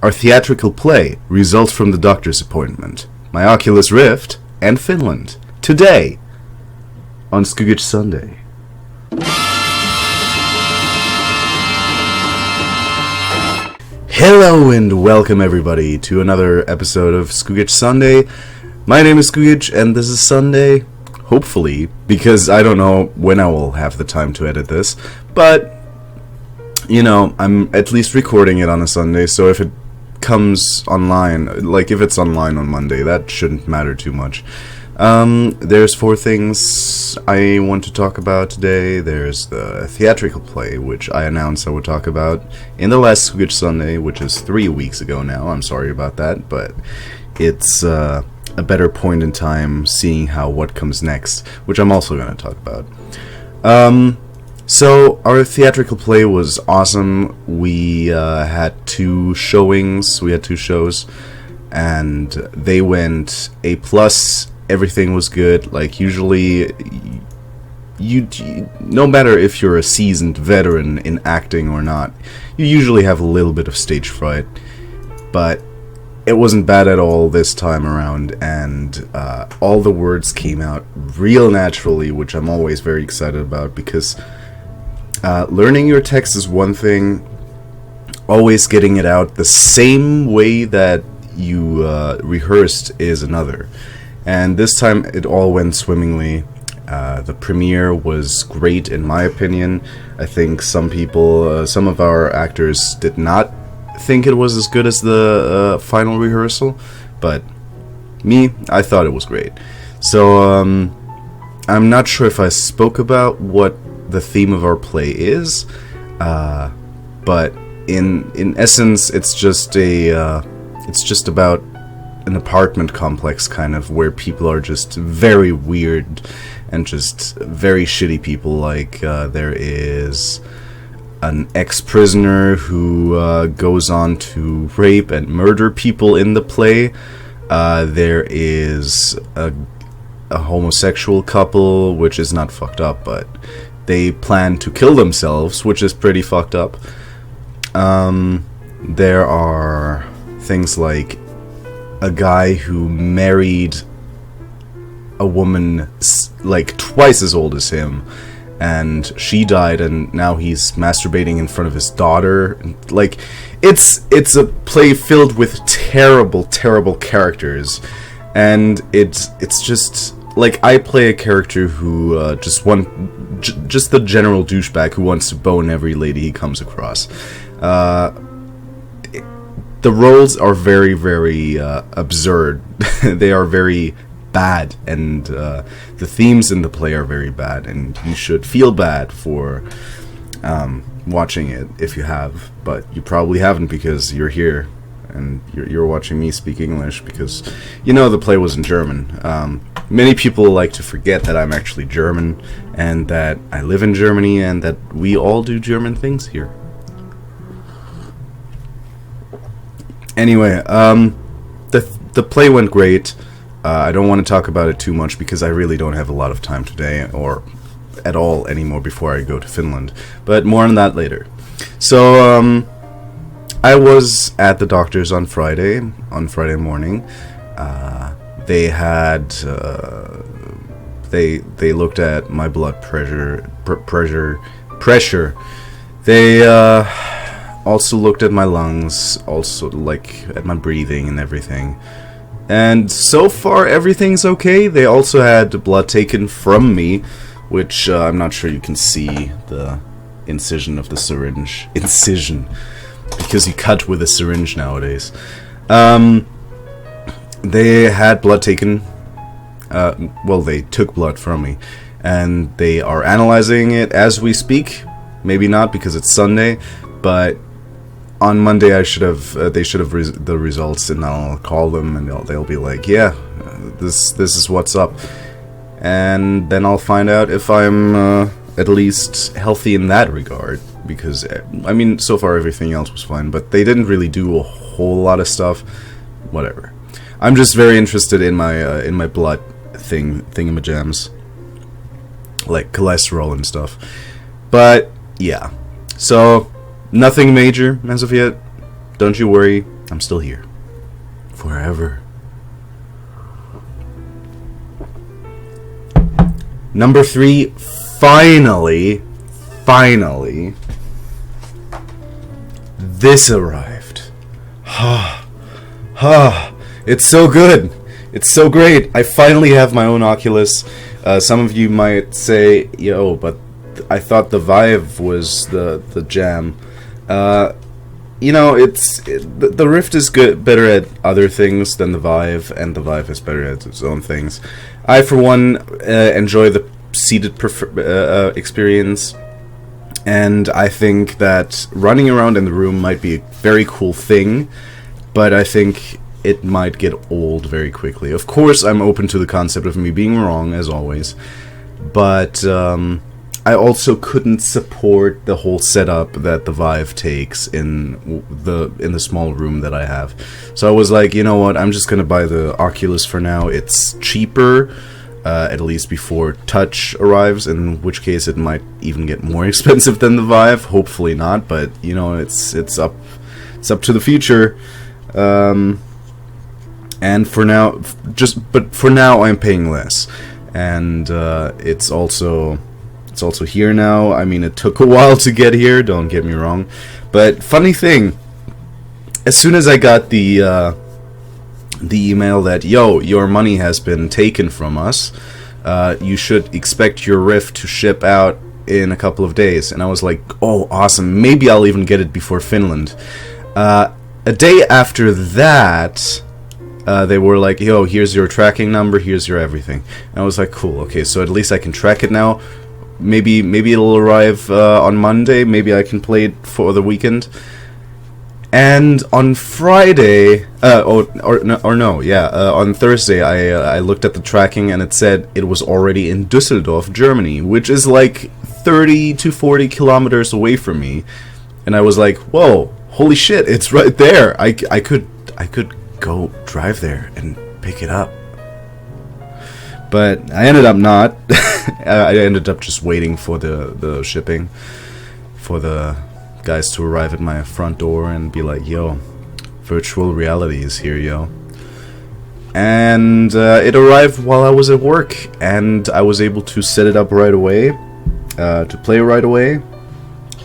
our theatrical play results from the doctor's appointment, my Oculus Rift and Finland, today on Skoogage Sundae. Hello and welcome everybody to another episode of Skoogage Sundae. My name is Skoogage and this is Sunday, hopefully, because I don't know when I will have the time to edit this, but, you know, I'm at least recording it on a Sunday, so if it comes online, like if it's online on Monday, that shouldn't matter too much. There's 4 things I want to talk about today. There's the theatrical play, which I announced I would talk about in the last Skoogage Sunday, which is 3 weeks ago now. I'm sorry about that, but it's a better point in time seeing how what comes next, which I'm also going to talk about. So our theatrical play was awesome. We had 2 showings. We had 2 shows, and they went A+. Everything was good. Like, usually, no matter if you're a seasoned veteran in acting or not, you usually have a little bit of stage fright, but it wasn't bad at all this time around, and all the words came out real naturally, which I'm always very excited about, because learning your text is one thing, always getting it out the same way that you rehearsed is another. And this time it all went swimmingly. The premiere was great in my opinion. I think some people, some of our actors did not think it was as good as the final rehearsal, but me, I thought it was great. So I'm not sure if I spoke about what the theme of our play is, but in essence it's just about an apartment complex, kind of, where people are just very weird and just very shitty people. Like, there is an ex-prisoner who goes on to rape and murder people in the play. There is a homosexual couple, which is not fucked up, but they plan to kill themselves, which is pretty fucked up. There are things like a guy who married a woman like twice as old as him, and she died, and now he's masturbating in front of his daughter. Like, it's a play filled with terrible characters, and it's just like, I play a character who just the general douchebag who wants to bone every lady he comes across. The roles are very, very absurd. They are very bad, and the themes in the play are very bad, and you should feel bad for watching it if you have, but you probably haven't, because you're here and you're watching me speak English, because you know the play was in German. Many people like to forget that I'm actually German, and that I live in Germany, and that we all do German things here. Anyway, the play went great. I don't want to talk about it too much because I really don't have a lot of time today, or at all anymore, before I go to Finland. But more on that later. So, I was at the doctor's on Friday morning. They had, they looked at my blood pressure. They, also looked at my lungs, also, like, at my breathing and everything. And so far, everything's okay. They also had blood taken from me, which, I'm not sure you can see the incision of the syringe. Incision. Because you cut with a syringe nowadays. They had blood taken. Well, they took blood from me. And they are analyzing it as we speak. Maybe not, because it's Sunday. But on Monday, they should have the results, and I'll call them, and they'll be like, yeah, this is what's up, and then I'll find out if I'm at least healthy in that regard, because I mean, so far everything else was fine, but they didn't really do a whole lot of stuff. Whatever. I'm just very interested in my blood thingamajams, like cholesterol and stuff. But yeah, so nothing major as of yet. Don't you worry. I'm still here. Forever. Number 3, finally, this arrived. It's so good. It's so great. I finally have my own Oculus. Some of you might say, yo, but I thought the Vive was the jam. You know, the Rift is better at other things than the Vive, and the Vive is better at its own things. I, for one, enjoy the seated experience, and I think that running around in the room might be a very cool thing, but I think it might get old very quickly. Of course, I'm open to the concept of me being wrong, as always, but I also couldn't support the whole setup that the Vive takes in the small room that I have. So I was like, you know what, I'm just gonna buy the Oculus for now. It's cheaper, at least before Touch arrives, in which case it might even get more expensive than the Vive. Hopefully not, but you know, it's up to the future. And for now, for now, I'm paying less, and it's also here now. I mean, it took a while to get here, don't get me wrong, but funny thing, as soon as I got the email that, yo, your money has been taken from us, you should expect your Rift to ship out in a couple of days, and I was like, oh, awesome, maybe I'll even get it before Finland. A day after that, they were like, yo, here's your tracking number, here's your everything. And I was like, cool, okay, so at least I can track it now. Maybe it'll arrive on Monday. Maybe I can play it for the weekend. And on Friday, on Thursday, I looked at the tracking and it said it was already in Düsseldorf, Germany, which is like 30 to 40 kilometers away from me. And I was like, whoa, holy shit, it's right there. I could go drive there and pick it up. But I ended up not. I ended up just waiting for the shipping, for the guys to arrive at my front door and be like, yo, virtual reality is here, yo. And it arrived while I was at work, and I was able to set it up right away, to play right away,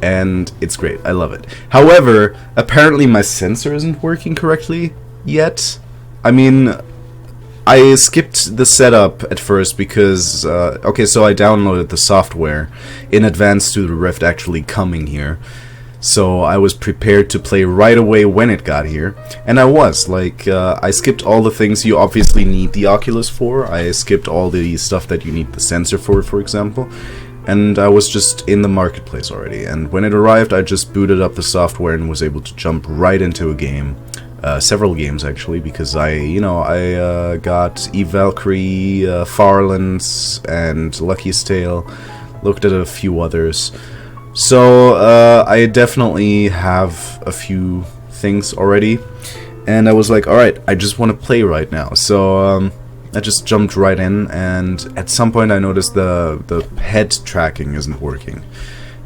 and it's great. I love it. However, apparently my sensor isn't working correctly yet. I mean, I skipped the setup at first because, okay, so I downloaded the software in advance to the Rift actually coming here. So I was prepared to play right away when it got here. And I was, like, I skipped all the things you obviously need the Oculus for. I skipped all the stuff that you need the sensor for example. And I was just in the marketplace already. And when it arrived, I just booted up the software and was able to jump right into a game. Several games actually, because I got Eve Valkyrie, Farlands, and Lucky's Tale. Looked at a few others. So I definitely have a few things already, and I was like, alright, I just want to play right now. So I just jumped right in, and at some point I noticed the head tracking isn't working,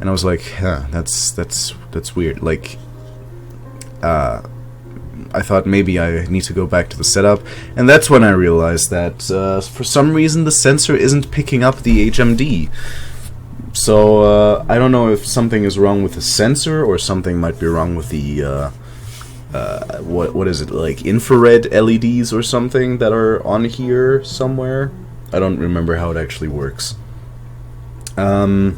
and I was like, huh, that's weird. Like, I thought maybe I need to go back to the setup, and that's when I realized that for some reason the sensor isn't picking up the HMD. So I don't know if something is wrong with the sensor, or something might be wrong with the what is it, like infrared LEDs or something that are on here somewhere. I don't remember how it actually works. But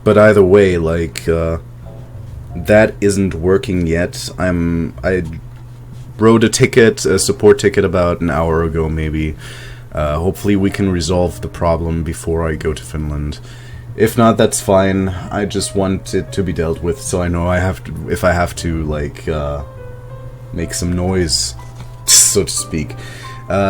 either way, like that isn't working yet. I wrote a support ticket about an hour ago, maybe. Hopefully we can resolve the problem before I go to Finland. If not, that's fine. I just want it to be dealt with, so I know if I have to, like, make some noise, so to speak.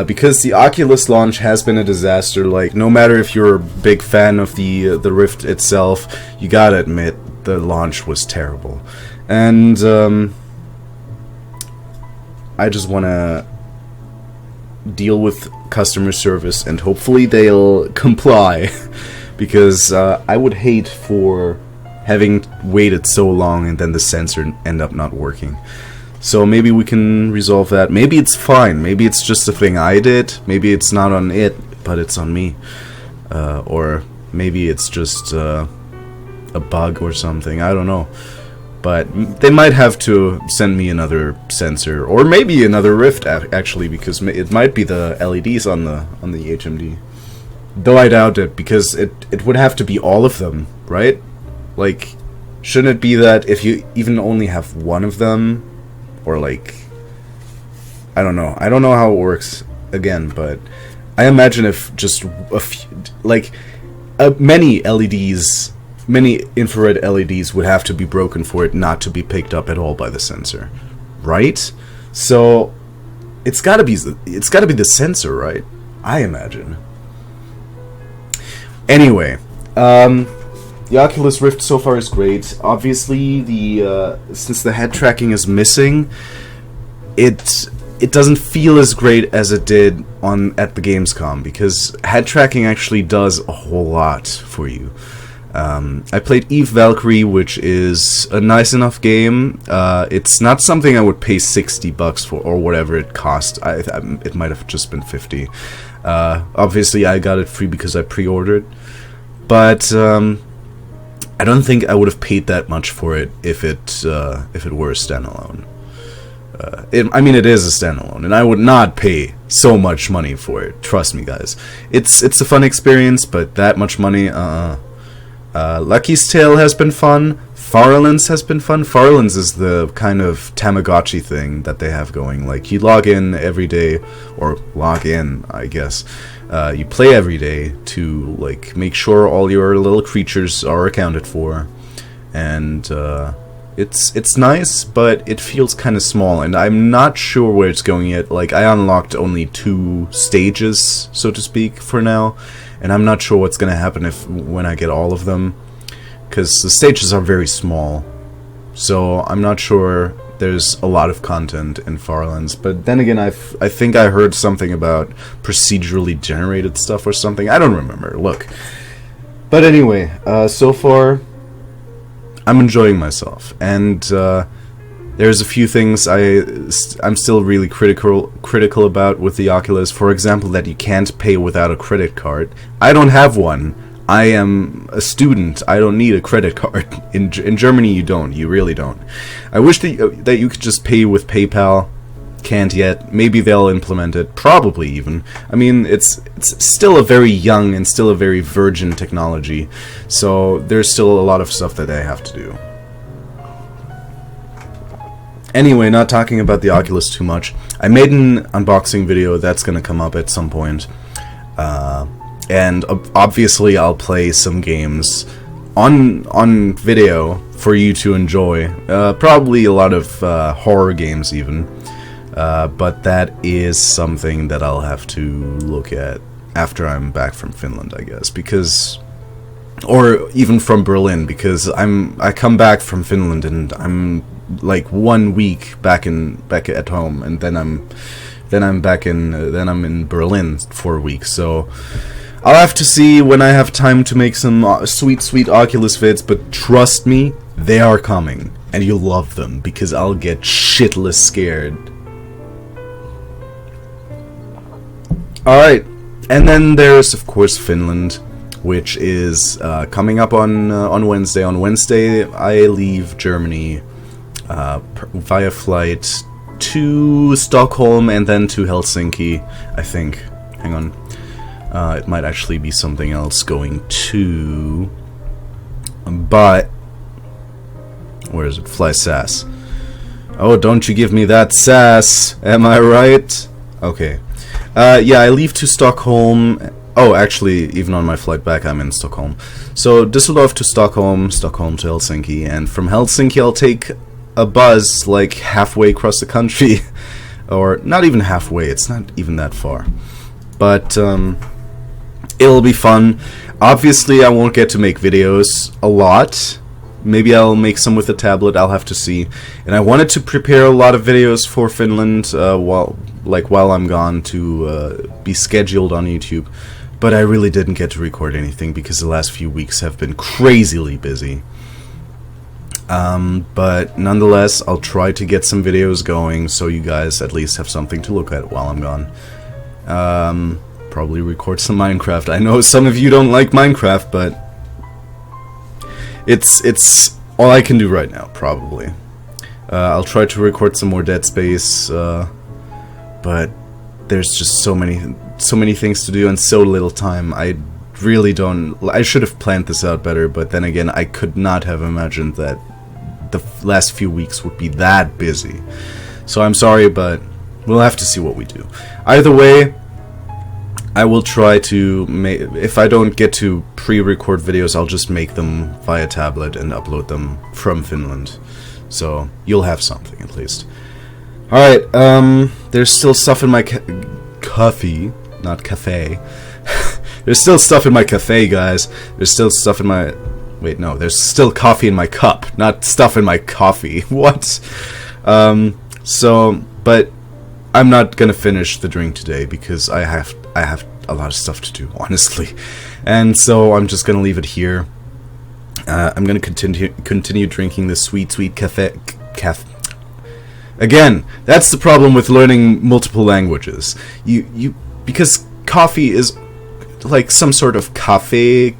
Because the Oculus launch has been a disaster. Like, no matter if you're a big fan of the Rift itself, you gotta admit the launch was terrible. And I just wanna deal with customer service, and hopefully they'll comply. Because I would hate for having waited so long and then the sensor end up not working. So maybe we can resolve that. Maybe it's fine. Maybe it's just a thing I did. Maybe it's not on it, but it's on me. Or maybe it's just a bug or something. I don't know. But they might have to send me another sensor, or maybe another Rift actually, because it might be the LEDs on the HMD. Though I doubt it, because it would have to be all of them, right? Like, shouldn't it be that if you even only have one of them, or like, I don't know how it works again, but I imagine if just a few, like, many LEDs. Many infrared LEDs would have to be broken for it not to be picked up at all by the sensor, right? So it's got to be the sensor, right? I imagine. Anyway, the Oculus Rift so far is great. Obviously, since the head tracking is missing, it doesn't feel as great as it did at the Gamescom, because head tracking actually does a whole lot for you. I played Eve Valkyrie, which is a nice enough game. It's not something I would pay $60 for, or whatever it cost. It might have just been 50. Obviously, I got it free because I pre-ordered. But I don't think I would have paid that much for it if it were a standalone. I mean, it is a standalone, and I would not pay so much money for it. Trust me, guys. It's a fun experience, but that much money, Lucky's Tale has been fun. Farlands has been fun. Farlands is the kind of Tamagotchi thing that they have going. Like, you log in every day, or log in, I guess. You play every day to, like, make sure all your little creatures are accounted for. And, it's nice, but it feels kind of small, and I'm not sure where it's going yet. Like, I unlocked only 2 stages, so to speak, for now. And I'm not sure what's gonna happen when I get all of them, because the stages are very small. So I'm not sure there's a lot of content in Farlands. But then again, I think I heard something about procedurally generated stuff or something. I don't remember. Look. But anyway, so far I'm enjoying myself, and there's a few things I'm still really critical about with the Oculus. For example, that you can't pay without a credit card. I don't have one. I am a student. I don't need a credit card. In Germany, you don't. You really don't. I wish that you could just pay with PayPal. Can't yet. Maybe they'll implement it. Probably even. I mean, it's still a very young and still a very virgin technology. So there's still a lot of stuff that they have to do. Anyway, not talking about the Oculus too much, I made an unboxing video that's gonna come up at some point. And obviously I'll play some games on video for you to enjoy. Probably a lot of horror games even. But that is something that I'll have to look at after I'm back from Finland, I guess, because... Or even from Berlin, because I come back from Finland and I'm like 1 week back at home, and then I'm in Berlin for a week. So I'll have to see when I have time to make some sweet Oculus vids, but trust me, they are coming, and you'll love them, because I'll get shitless scared. Alright, and then there's of course Finland, which is coming up on Wednesday. On Wednesday, I leave Germany via flight to Stockholm and then to Helsinki, I think. Hang on. It might actually be something else going to... But... Where is it? Fly SAS. Oh, don't you give me that sass. Am I right? Okay. Yeah, I leave to Stockholm... Oh, actually, even on my flight back, I'm in Stockholm. So, Düsseldorf to Stockholm, Stockholm to Helsinki, and from Helsinki I'll take a bus, like, halfway across the country. Or, not even halfway, it's not even that far. But, it'll be fun. Obviously, I won't get to make videos a lot. Maybe I'll make some with a tablet, I'll have to see. And I wanted to prepare a lot of videos for Finland while I'm gone to be scheduled on YouTube. But I really didn't get to record anything because the last few weeks have been crazily busy. But nonetheless, I'll try to get some videos going so you guys at least have something to look at while I'm gone. Probably record some Minecraft. I know some of you don't like Minecraft, but it's all I can do right now, probably. I'll try to record some more Dead Space, but there's just so many things to do and so little time. I should have planned this out better, but then again, I could not have imagined that the last few weeks would be that busy. So I'm sorry, but we'll have to see what we do. Either way, I will try to make, if I don't get to pre-record videos, I'll just make them via tablet and upload them from Finland. So you'll have something at least. Alright, there's still stuff in my coffee, not cafe. There's still stuff in my cafe, guys. There's still stuff in my... Wait, no. There's still coffee in my cup, not stuff in my coffee. What? But I'm not gonna finish the drink today because I have a lot of stuff to do, honestly. And so I'm just gonna leave it here. I'm gonna continue drinking this sweet cafe. Again, that's the problem with learning multiple languages. Because coffee is like some sort of cafe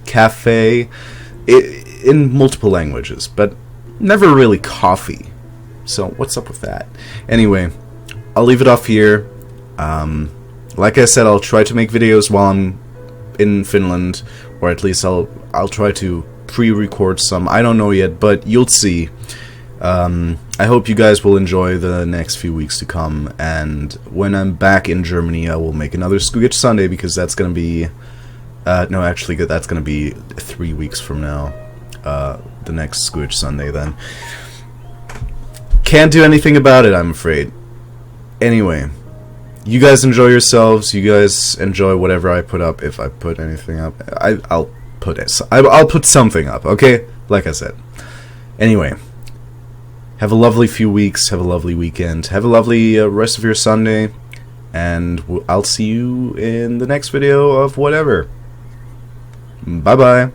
in multiple languages, but never really coffee. So what's up with that? Anyway, I'll leave it off here. Like I said, I'll try to make videos while I'm in Finland, or at least I'll try to pre-record some. I don't know yet, but you'll see. I hope you guys will enjoy the next few weeks to come, and when I'm back in Germany, I will make another Skoogage Sunday, because that's gonna be no, actually, that's gonna be 3 weeks from now. The next Skoogage Sunday, then. Can't do anything about it, I'm afraid. Anyway, you guys enjoy yourselves. You guys enjoy whatever I put up. If I put anything up, I'll put something up. Okay, like I said. Anyway, have a lovely few weeks. Have a lovely weekend. Have a lovely rest of your Sunday, and I'll see you in the next video of whatever. Bye bye.